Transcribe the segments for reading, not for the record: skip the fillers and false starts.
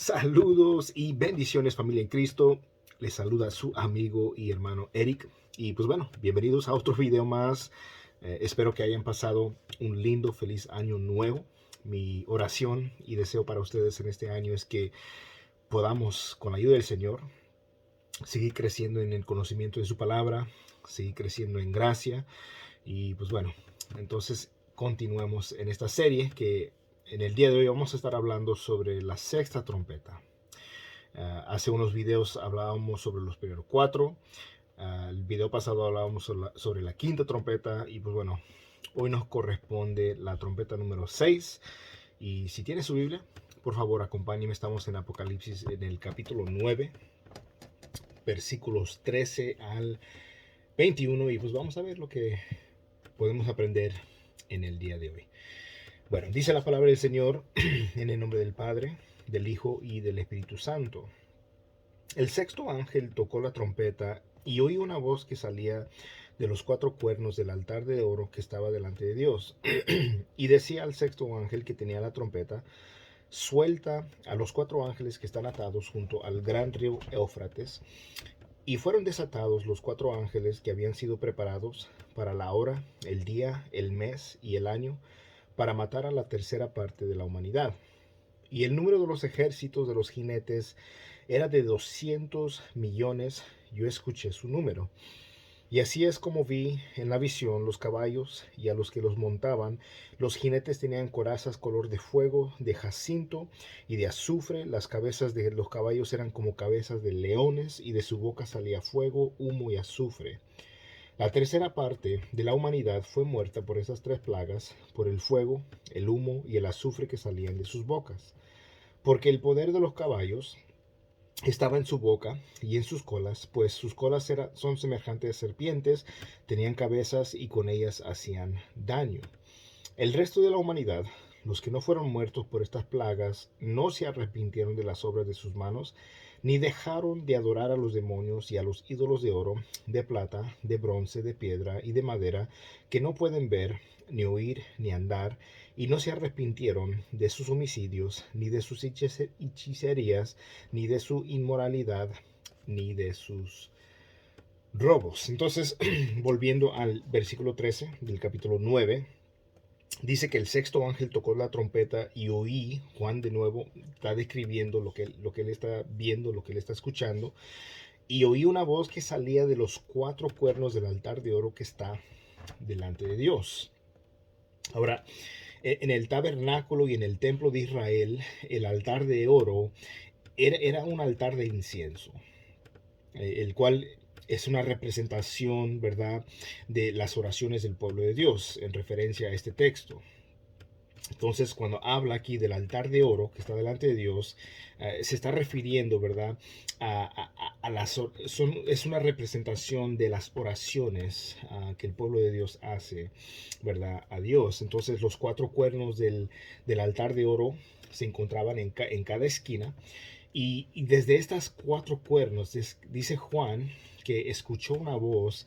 Saludos y bendiciones, familia en Cristo. Les saluda su amigo y hermano Eric. Y pues bueno, bienvenidos a otro video más. Espero que hayan pasado un lindo, feliz año nuevo. Mi oración y deseo para ustedes en este año es que podamos, con la ayuda del Señor, seguir creciendo en el conocimiento de su palabra, seguir creciendo en gracia. Y pues bueno, entonces continuemos en esta serie que en el día de hoy vamos a estar hablando sobre la sexta trompeta. Hace unos videos hablábamos sobre los primeros cuatro. El video pasado hablábamos sobre la quinta trompeta. Y pues bueno, hoy nos corresponde la trompeta número 6. Y si tiene su Biblia, por favor acompáñenme. Estamos en Apocalipsis en el capítulo 9, versículos 13 al 21. Y pues vamos a ver lo que podemos aprender en el día de hoy. Bueno, dice la palabra del Señor en el nombre del Padre, del Hijo y del Espíritu Santo. El sexto ángel tocó la trompeta y oí una voz que salía de los cuatro cuernos del altar de oro que estaba delante de Dios. Y decía al sexto ángel que tenía la trompeta: suelta a los cuatro ángeles que están atados junto al gran río Éufrates. Y fueron desatados los cuatro ángeles que habían sido preparados para la hora, el día, el mes y el año, para matar a la tercera parte de la humanidad. Y el número de los ejércitos de los jinetes era de 200 millones. Yo escuché su número. Y así es como vi en la visión los caballos y a los que los montaban. Los jinetes tenían corazas color de fuego, de jacinto y de azufre. Las cabezas de los caballos eran como cabezas de leones y de su boca salía fuego, humo y azufre. La tercera parte de la humanidad fue muerta por esas tres plagas, por el fuego, el humo y el azufre que salían de sus bocas. Porque el poder de los caballos estaba en su boca y en sus colas, pues sus colas son semejantes a serpientes, tenían cabezas y con ellas hacían daño. El resto de la humanidad, los que no fueron muertos por estas plagas, no se arrepintieron de las obras de sus manos, ni dejaron de adorar a los demonios y a los ídolos de oro, de plata, de bronce, de piedra y de madera, que no pueden ver, ni oír, ni andar, y no se arrepintieron de sus homicidios, ni de sus hechicerías, ni de su inmoralidad, ni de sus robos. Entonces, volviendo al versículo 13 del capítulo 9, dice que el sexto ángel tocó la trompeta y oí. Juan de nuevo está describiendo lo que él está viendo, lo que él está escuchando. Y oí una voz que salía de los cuatro cuernos del altar de oro que está delante de Dios. Ahora, en el tabernáculo y en el templo de Israel, el altar de oro era un altar de incienso, el cual es una representación, ¿verdad?, de las oraciones del pueblo de Dios en referencia a este texto. Entonces, cuando habla aquí del altar de oro que está delante de Dios, se está refiriendo, ¿verdad?, es una representación de las oraciones que el pueblo de Dios hace, ¿verdad?, a Dios. Entonces, los cuatro cuernos del altar de oro se encontraban en cada esquina. Y desde estas cuatro cuernos, dice Juan que escuchó una voz.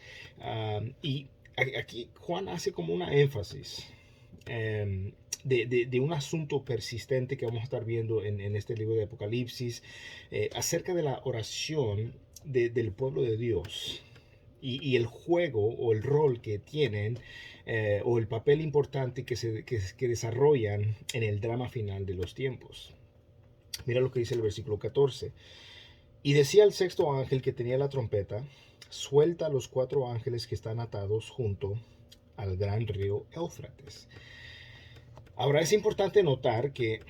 Y aquí Juan hace como una énfasis de un asunto persistente que vamos a estar viendo en este libro de Apocalipsis, acerca de la oración del pueblo de Dios y el juego o el rol que tienen, o el papel importante que desarrollan en el drama final de los tiempos. Mira lo que dice el versículo 14. Y decía el sexto ángel que tenía la trompeta: suelta a los cuatro ángeles que están atados junto al gran río Éufrates. Ahora es importante notar que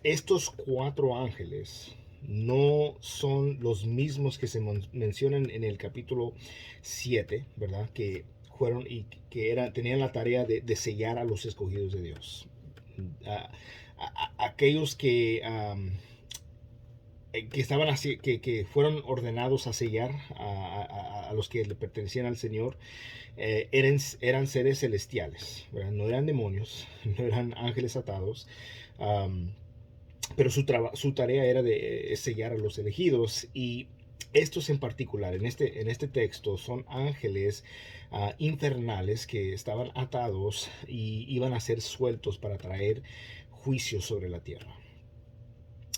estos cuatro ángeles no son los mismos que se mencionan en el capítulo 7, ¿verdad? Que fueron y que tenían la tarea de sellar a los escogidos de Dios. Aquellos que estaban así, que fueron ordenados a sellar a los que le pertenecían al Señor, eran seres celestiales, ¿verdad? No eran demonios, no eran ángeles atados, pero su tarea era de sellar a los elegidos. Y estos en particular, en este texto, son ángeles infernales que estaban atados y iban a ser sueltos para traer juicio sobre la tierra.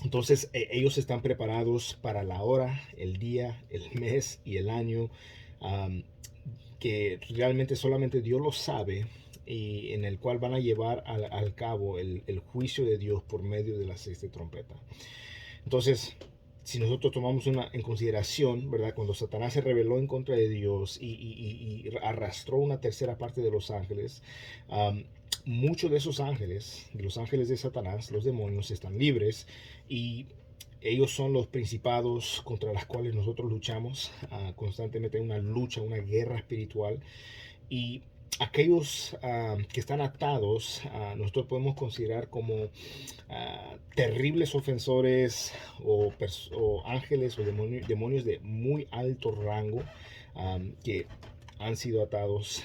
Entonces ellos están preparados para la hora, el día, el mes y el año, um, que realmente solamente Dios lo sabe, y en el cual van a llevar al cabo el juicio de Dios por medio de la sexta trompeta. Entonces, si nosotros tomamos en consideración, ¿verdad? Cuando Satanás se rebeló en contra de Dios y arrastró una tercera parte de los ángeles, um, muchos de esos ángeles, de los ángeles de Satanás, los demonios, están libres, y ellos son los principados contra los cuales nosotros luchamos constantemente, una lucha, una guerra espiritual. Y aquellos que están atados, nosotros podemos considerar como terribles ofensores, o ángeles o demonios de muy alto rango, que han sido atados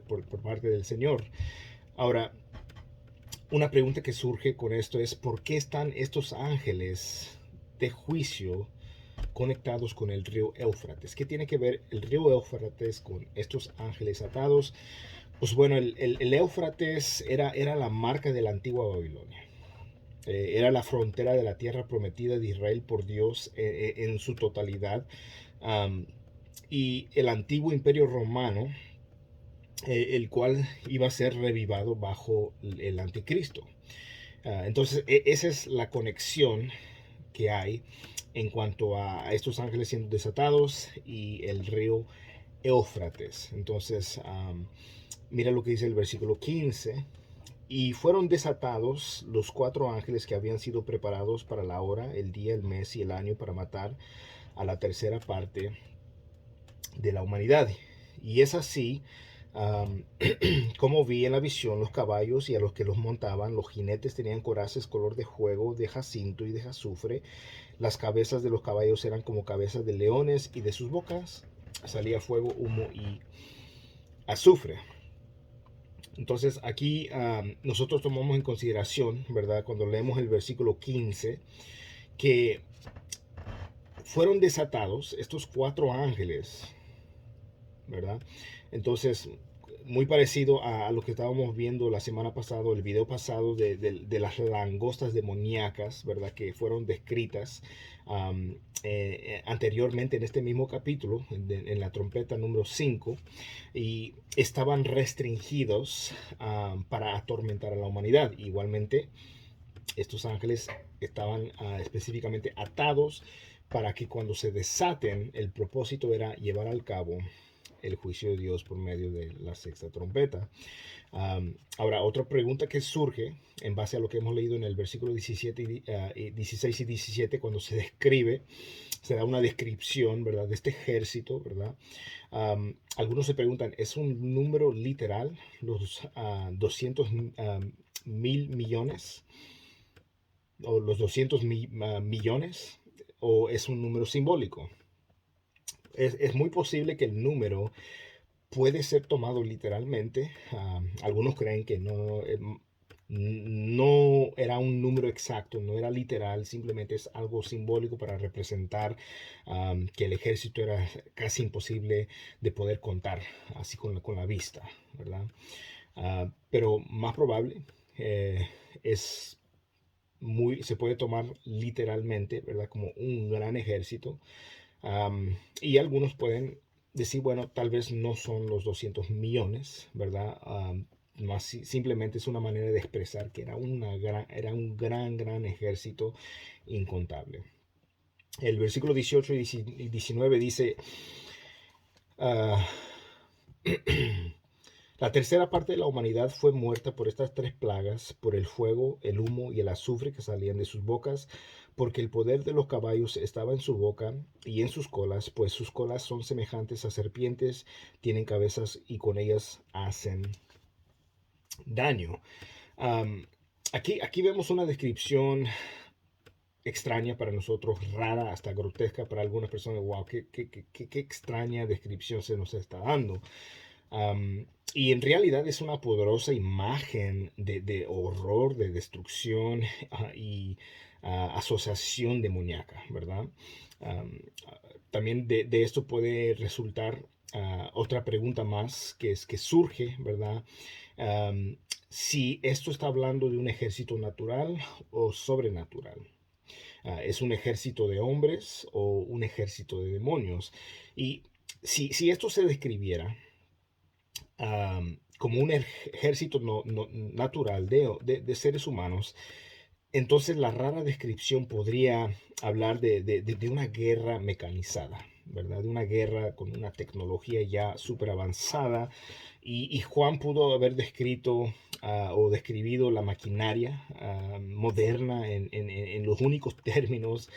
por parte del Señor. Ahora, una pregunta que surge con esto es: ¿por qué están estos ángeles de juicio conectados con el río Éufrates? ¿Qué tiene que ver el río Éufrates con estos ángeles atados? Pues bueno, el Éufrates era la marca de la antigua Babilonia. Era la frontera de la tierra prometida de Israel por Dios en su totalidad. Um, y el antiguo imperio romano, el cual iba a ser revivado bajo el anticristo. Entonces, esa es la conexión que hay en cuanto a estos ángeles siendo desatados y el río Éufrates. Entonces, mira lo que dice el versículo 15. Y fueron desatados los 4 ángeles que habían sido preparados para la hora, el día, el mes y el año, para matar a la tercera parte de la humanidad. Y es así como vi en la visión los caballos y a los que los montaban. Los jinetes tenían coraces color de fuego, de jacinto y de azufre. Las cabezas de los caballos eran como cabezas de leones, y de sus bocas salía fuego, humo y azufre. Entonces aquí nosotros tomamos en consideración, ¿verdad? Cuando leemos el versículo 15, que fueron desatados estos 4 ángeles, ¿verdad? Entonces, muy parecido a lo que estábamos viendo la semana pasada, el video pasado de las langostas demoníacas, ¿verdad? Que fueron descritas anteriormente en este mismo capítulo, en la trompeta número 5, y estaban restringidos para atormentar a la humanidad. Igualmente, estos ángeles estaban específicamente atados para que cuando se desaten, el propósito era llevar al cabo el juicio de Dios por medio de la sexta trompeta. Ahora, otra pregunta que surge en base a lo que hemos leído en el versículo 17 16 y 17, cuando se describe, se da una descripción, ¿verdad?, de este ejército, ¿verdad? Algunos se preguntan, ¿es un número literal los 200 mil millones? ¿O los 200 millones? ¿O es un número simbólico? Es muy posible que el número puede ser tomado literalmente. Algunos creen que no era un número exacto, no era literal, simplemente es algo simbólico para representar que el ejército era casi imposible de poder contar, así con la vista, ¿verdad? Pero más probable es se puede tomar literalmente, ¿verdad? Como un gran ejército. Y algunos pueden decir, bueno, tal vez no son los 200 millones, ¿verdad? Más simplemente es una manera de expresar que era era un gran ejército incontable. El versículo 18 y 19 dice, uh, la tercera parte de la humanidad fue muerta por estas 3 plagas, por el fuego, el humo y el azufre que salían de sus bocas, porque el poder de los caballos estaba en su boca y en sus colas, pues sus colas son semejantes a serpientes, tienen cabezas y con ellas hacen daño. Um, aquí vemos una descripción extraña para nosotros, rara, hasta grotesca para algunas personas. Wow, qué extraña descripción se nos está dando. Y en realidad es una poderosa imagen de horror, de destrucción y asociación demoníaca, ¿verdad? Um, También de esto puede resultar otra pregunta más que surge, ¿verdad? am, si esto está hablando de un ejército natural o sobrenatural. ¿Es un ejército de hombres o un ejército de demonios? Y si esto se describiera como un ejército natural de seres humanos, entonces la rara descripción podría hablar de una guerra mecanizada, ¿verdad? De una guerra con una tecnología ya súper avanzada. Y Juan pudo haber descrito o describido la maquinaria moderna en los únicos términos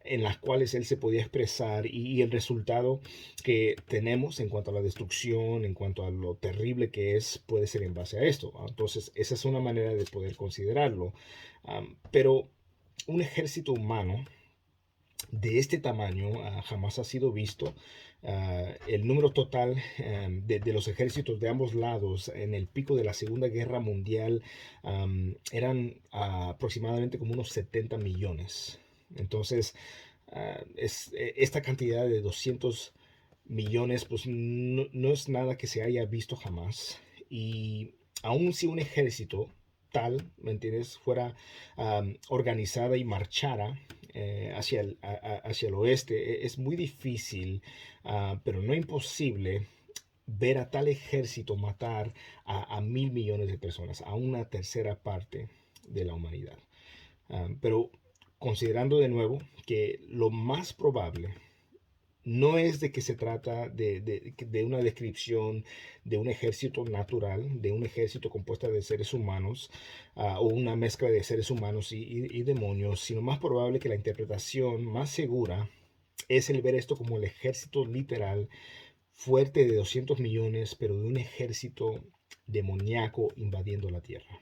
en los cuales él se podía expresar, y el resultado que tenemos en cuanto a la destrucción, en cuanto a lo terrible que es, puede ser en base a esto. Entonces, esa es una manera de poder considerarlo. Pero un ejército humano de este tamaño jamás ha sido visto. El número total de los ejércitos de ambos lados en el pico de la Segunda Guerra Mundial eran aproximadamente como unos 70 millones. Entonces, esta cantidad de 200 millones, pues no es nada que se haya visto jamás. Y aun si un ejército tal, ¿me entiendes?, fuera organizada y marchara hacia el oeste, es muy difícil, pero no imposible, ver a tal ejército matar a 1.000 millones de personas, a una tercera parte de la humanidad. Pero considerando de nuevo que lo más probable no es de que se trata de una descripción de un ejército natural, de un ejército compuesto de seres humanos, o una mezcla de seres humanos y demonios, sino más probable que la interpretación más segura es el ver esto como el ejército literal fuerte de 200 millones, pero de un ejército demoníaco invadiendo la tierra.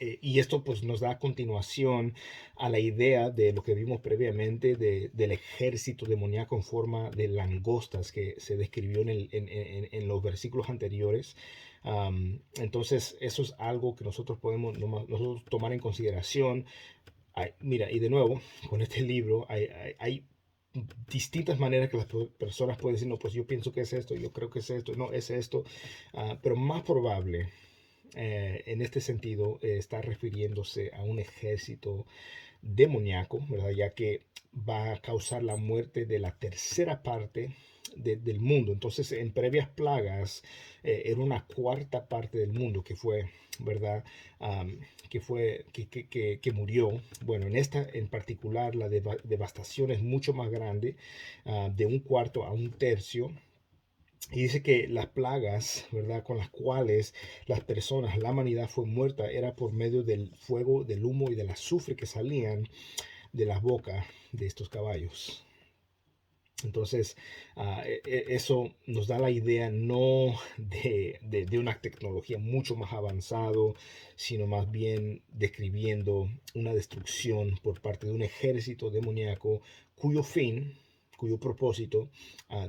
Y esto pues nos da continuación a la idea de lo que vimos previamente del ejército demoníaco en forma de langostas que se describió en los versículos anteriores. Entonces eso es algo que nosotros podemos nosotros tomar en consideración. Mira, y de nuevo, con este libro hay distintas maneras que las personas pueden decir, no, pues yo pienso que es esto, yo creo que es esto, no, es esto, pero más probable en este sentido, está refiriéndose a un ejército demoníaco, ¿verdad? Ya que va a causar la muerte de la tercera parte del mundo. Entonces, en previas plagas, era una cuarta parte del mundo que fue, ¿verdad? Que murió. Bueno, en esta en particular, la devastación es mucho más grande, de un cuarto a un tercio. Y dice que las plagas, ¿verdad?, con las cuales las personas, la humanidad fue muerta, era por medio del fuego, del humo y del azufre que salían de las bocas de estos caballos. Entonces, eso nos da la idea no de una tecnología mucho más avanzado, sino más bien describiendo una destrucción por parte de un ejército demoníaco cuyo fin, cuyo propósito,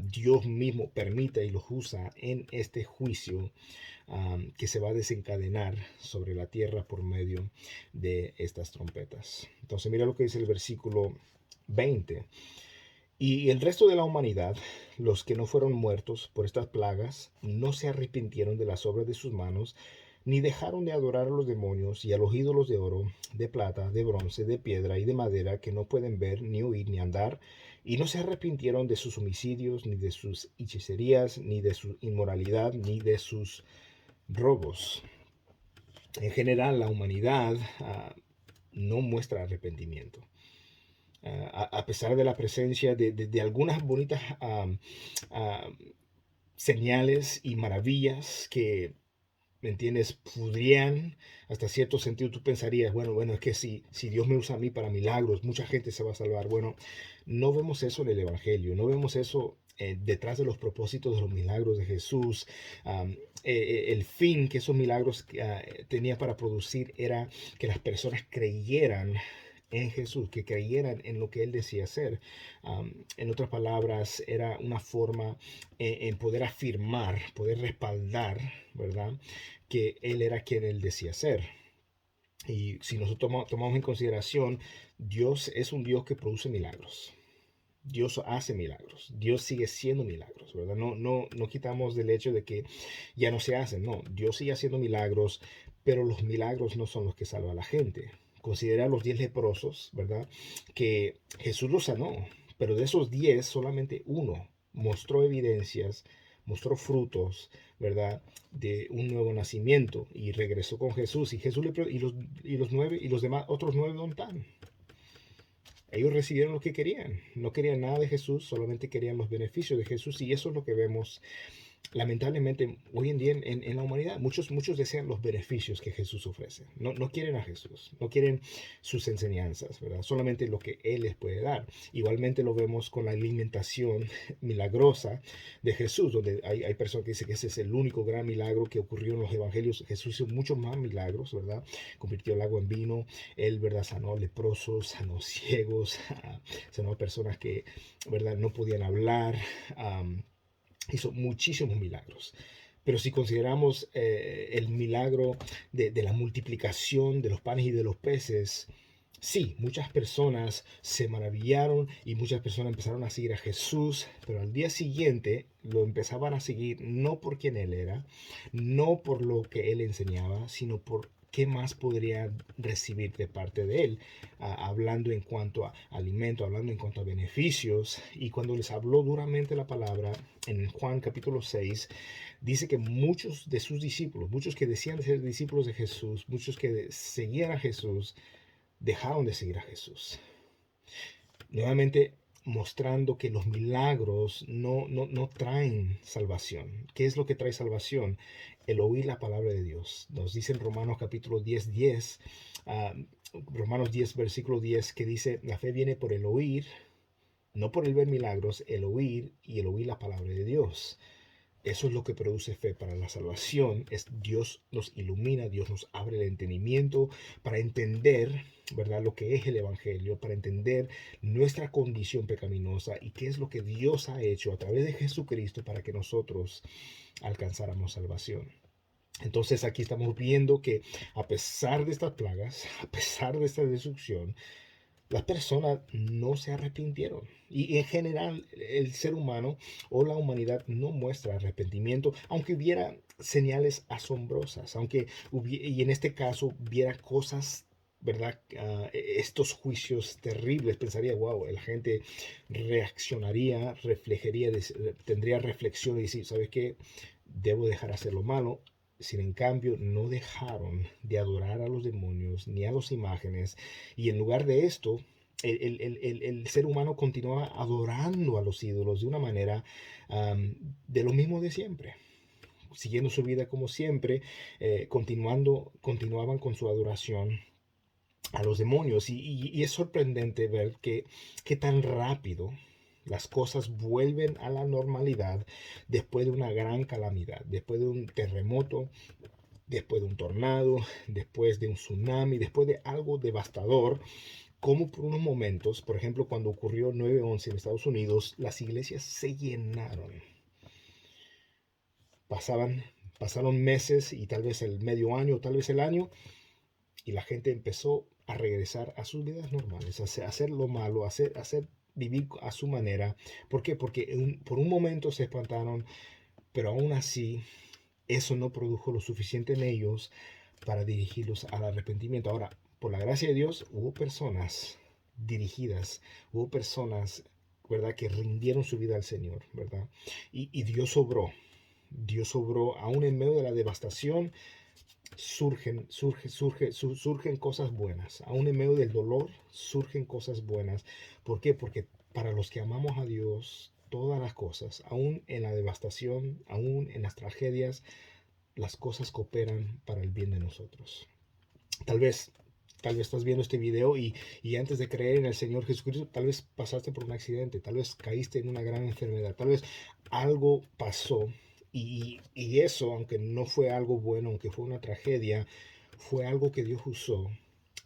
Dios mismo permite y los usa en este juicio que se va a desencadenar sobre la tierra por medio de estas trompetas. Entonces, mira lo que dice el versículo 20. Y el resto de la humanidad, los que no fueron muertos por estas plagas, no se arrepintieron de las obras de sus manos, ni dejaron de adorar a los demonios y a los ídolos de oro, de plata, de bronce, de piedra y de madera, que no pueden ver, ni oír, ni andar, y no se arrepintieron de sus homicidios, ni de sus hechicerías, ni de su inmoralidad, ni de sus robos. En general, la humanidad no muestra arrepentimiento. A pesar de la presencia de algunas bonitas señales y maravillas que, ¿me entiendes?, podrían, hasta cierto sentido, tú pensarías, bueno, es que si Dios me usa a mí para milagros, mucha gente se va a salvar. Bueno, no vemos eso en el Evangelio, no vemos eso detrás de los propósitos de los milagros de Jesús. El fin que esos milagros tenía para producir era que las personas creyeran en Jesús, que creyeran en lo que Él decía hacer. En otras palabras, era una forma en poder afirmar, poder respaldar, ¿verdad?, que Él era quien Él decía ser. Y si nosotros tomamos en consideración, Dios es un Dios que produce milagros. Dios hace milagros, Dios sigue siendo milagros, ¿verdad? No quitamos del hecho de que ya no se hacen, no, Dios sigue haciendo milagros, pero los milagros no son los que salvan a la gente. Considera a los 10 leprosos, ¿verdad? Que Jesús los sanó, pero de esos 10 solamente uno mostró evidencias, mostró frutos, ¿verdad? De un nuevo nacimiento y regresó con Jesús y Jesús y los 9 y los demás, otros 9 no están. Ellos recibieron lo que querían. No querían nada de Jesús, solamente querían los beneficios de Jesús. Y eso es lo que vemos lamentablemente hoy en día en la humanidad. Muchos desean los beneficios que Jesús ofrece. No quieren a Jesús, no quieren sus enseñanzas, ¿verdad? Solamente lo que Él les puede dar. Igualmente lo vemos con la alimentación milagrosa de Jesús, donde hay personas que dicen que ese es el único gran milagro que ocurrió en los evangelios. Jesús hizo muchos más milagros, ¿verdad? Convirtió el agua en vino, Él, ¿verdad? Sanó leprosos, sanó ciegos, sanó personas que, ¿verdad? No podían hablar. Hizo muchísimos milagros. Pero si consideramos el milagro de la multiplicación de los panes y de los peces, sí, muchas personas se maravillaron y muchas personas empezaron a seguir a Jesús, pero al día siguiente lo empezaban a seguir no por quien Él era, no por lo que Él enseñaba, sino por qué más podría recibir de parte de Él, hablando en cuanto a alimento, hablando en cuanto a beneficios. Y cuando les habló duramente la palabra, en Juan capítulo 6, dice que muchos de sus discípulos, muchos que decían ser discípulos de Jesús, muchos que seguían a Jesús, dejaron de seguir a Jesús. Nuevamente mostrando que los milagros no traen salvación. ¿Qué es lo que trae salvación? El oír la palabra de Dios. Nos dice en Romanos capítulo 10, Romanos 10, versículo 10, que dice, la fe viene por el oír, no por el ver milagros, el oír y el oír la palabra de Dios. Eso es lo que produce fe para la salvación. Es Dios nos ilumina, Dios nos abre el entendimiento para entender, ¿verdad?, lo que es el Evangelio, para entender nuestra condición pecaminosa y qué es lo que Dios ha hecho a través de Jesucristo para que nosotros alcanzáramos salvación. Entonces aquí estamos viendo que a pesar de estas plagas, a pesar de esta destrucción, las personas no se arrepintieron. Y en general el ser humano o la humanidad no muestra arrepentimiento, aunque hubiera señales asombrosas, y en este caso hubiera cosas, ¿verdad? Estos juicios terribles, pensaría, wow, la gente reaccionaría, tendría reflexión y decir, ¿sabes qué? Debo dejar hacer lo malo. Sin en cambio, no dejaron de adorar a los demonios ni a las imágenes. Y en lugar de esto, el ser humano continuaba adorando a los ídolos de una manera de lo mismo de siempre. Siguiendo su vida como siempre, continuaban con su adoración a los demonios. Y es sorprendente ver que tan rápido las cosas vuelven a la normalidad después de una gran calamidad, después de un terremoto, después de un tornado, después de un tsunami, después de algo devastador, como por unos momentos, por ejemplo, cuando ocurrió 9/11 en Estados Unidos, las iglesias se llenaron. Pasaron meses y tal vez el medio año, tal vez el año, y la gente empezó a regresar a sus vidas normales, a hacer lo malo, a vivir a su manera. ¿Por qué? Porque por un momento se espantaron, pero aún así eso no produjo lo suficiente en ellos para dirigirlos al arrepentimiento. Ahora, por la gracia de Dios, hubo personas dirigidas, hubo personas, ¿verdad?, que rindieron su vida al Señor, ¿verdad? Y Dios obró, aún en medio de la devastación, surgen cosas buenas. Aún en medio del dolor, surgen cosas buenas. ¿Por qué? Porque para los que amamos a Dios, todas las cosas, aún en la devastación, aún en las tragedias, las cosas cooperan para el bien de nosotros. Tal vez estás viendo este video y antes de creer en el Señor Jesucristo, tal vez pasaste por un accidente, tal vez caíste en una gran enfermedad, tal vez algo pasó y eso, aunque no fue algo bueno, aunque fue una tragedia, fue algo que Dios usó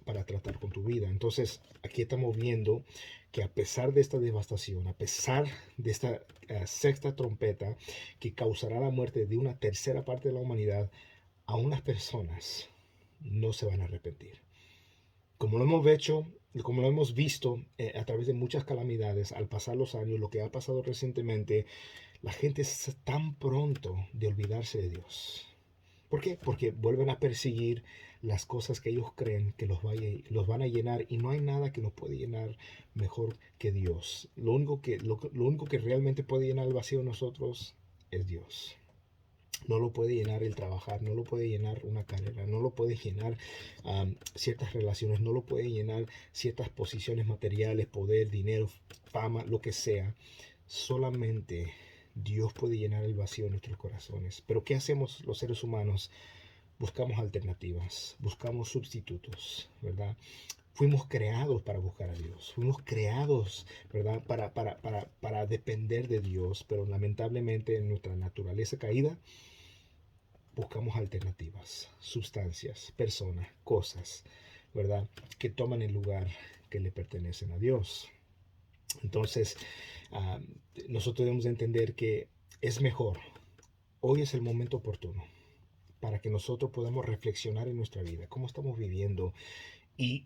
para tratar con tu vida. Entonces, aquí estamos viendo que a pesar de esta devastación, a pesar de esta sexta trompeta que causará la muerte de una tercera parte de la humanidad, aún las personas no se van a arrepentir. Como lo hemos hecho como lo hemos visto a través de muchas calamidades, al pasar los años, lo que ha pasado recientemente, la gente es tan pronto de olvidarse de Dios. ¿Por qué? Porque vuelven a perseguir las cosas que ellos creen que los van a llenar, y no hay nada que nos puede llenar mejor que Dios. Lo único que realmente puede llenar el vacío de nosotros es Dios. No lo puede llenar el trabajar, no lo puede llenar una carrera, no lo puede llenar ciertas relaciones, no lo puede llenar ciertas posiciones materiales, poder, dinero, fama, lo que sea. Solamente Dios puede llenar el vacío de nuestros corazones. Pero ¿qué hacemos los seres humanos? Buscamos alternativas, buscamos sustitutos, ¿verdad? Fuimos creados para buscar a Dios, fuimos creados, ¿verdad? Para depender de Dios, pero lamentablemente en nuestra naturaleza caída buscamos alternativas, sustancias, personas, cosas, ¿verdad? Que toman el lugar que le pertenecen a Dios. Entonces, uh, nosotros debemos entender que es mejor, hoy es el momento oportuno para que nosotros podamos reflexionar en nuestra vida, cómo estamos viviendo, y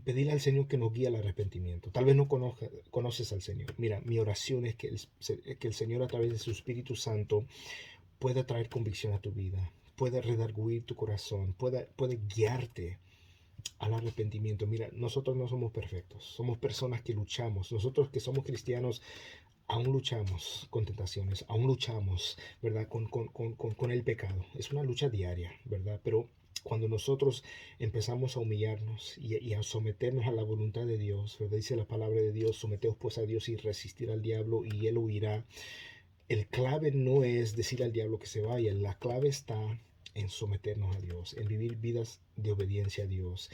pedirle al Señor que nos guíe al arrepentimiento. Tal vez no conoces al Señor. Mira, mi oración es que el Señor, a través de su Espíritu Santo, pueda traer convicción a tu vida, pueda redarguir tu corazón, puede guiarte al arrepentimiento. Mira, nosotros no somos perfectos, somos personas que luchamos. Nosotros que somos cristianos aún luchamos con tentaciones, aún luchamos, ¿verdad? Con el pecado. Es una lucha diaria, ¿verdad? Pero cuando nosotros empezamos a humillarnos y a someternos a la voluntad de Dios, ¿verdad? Dice la palabra de Dios: someteos pues a Dios y resistir al diablo y él huirá. El clave no es decir al diablo que se vaya, la clave está en someternos a Dios, en vivir vidas de obediencia a Dios.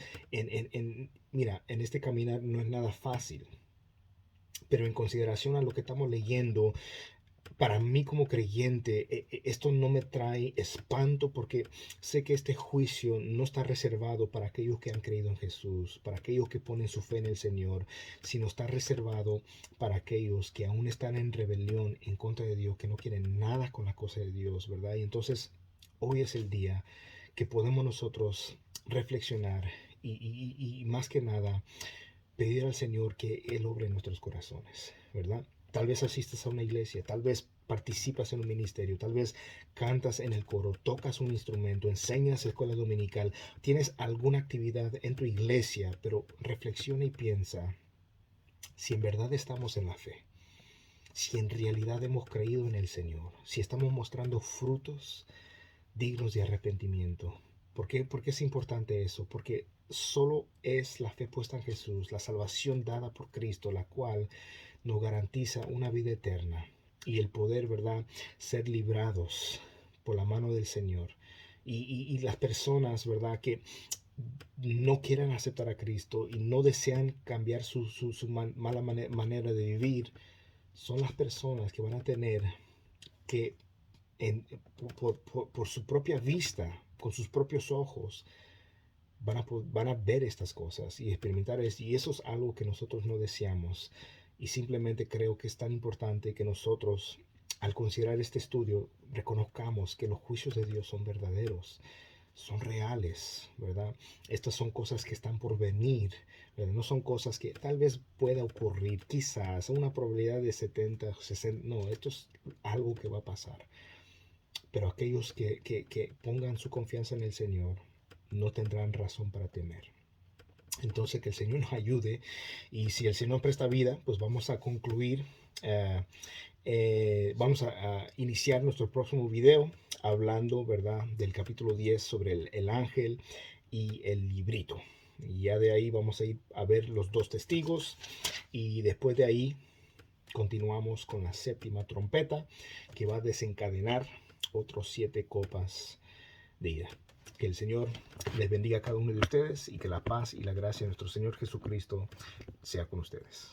Mira, en este caminar no es nada fácil, pero en consideración a lo que estamos leyendo, para mí como creyente, esto no me trae espanto, porque sé que este juicio no está reservado para aquellos que han creído en Jesús, para aquellos que ponen su fe en el Señor, sino está reservado para aquellos que aún están en rebelión en contra de Dios, que no quieren nada con la cosa de Dios, ¿verdad? Y entonces hoy es el día que podemos nosotros reflexionar y más que nada pedir al Señor que Él obre en nuestros corazones, ¿verdad? Tal vez asistas a una iglesia, tal vez participas en un ministerio, tal vez cantas en el coro, tocas un instrumento, enseñas escuela dominical, tienes alguna actividad en tu iglesia, pero reflexiona y piensa si en verdad estamos en la fe, si en realidad hemos creído en el Señor, si estamos mostrando frutos dignos de arrepentimiento. ¿Por qué es importante eso? Porque solo es la fe puesta en Jesús, la salvación dada por Cristo, la cual nos garantiza una vida eterna y el poder, ¿verdad?, ser librados por la mano del Señor. Y las personas, ¿verdad?, que no quieran aceptar a Cristo y no desean cambiar su mala manera de vivir, son las personas que van a tener que, en, por su propia vista, con sus propios ojos, van a ver estas cosas y experimentar esto. Y eso es algo que nosotros no deseamos. Y simplemente creo que es tan importante que nosotros, al considerar este estudio, reconozcamos que los juicios de Dios son verdaderos, son reales, ¿verdad? Estas son cosas que están por venir, ¿verdad? No son cosas que tal vez pueda ocurrir, quizás, una probabilidad de 70, 60, no, esto es algo que va a pasar. Pero aquellos que pongan su confianza en el Señor no tendrán razón para temer. Entonces, que el Señor nos ayude, y si el Señor presta vida, pues vamos a concluir, vamos a iniciar nuestro próximo video hablando, ¿verdad?, del capítulo 10 sobre el ángel y el librito. Y ya de ahí vamos a ir a ver los dos testigos, y después de ahí continuamos con la séptima trompeta, que va a desencadenar otros 7 copas de ira. Que el Señor les bendiga a cada uno de ustedes, y que la paz y la gracia de nuestro Señor Jesucristo sea con ustedes.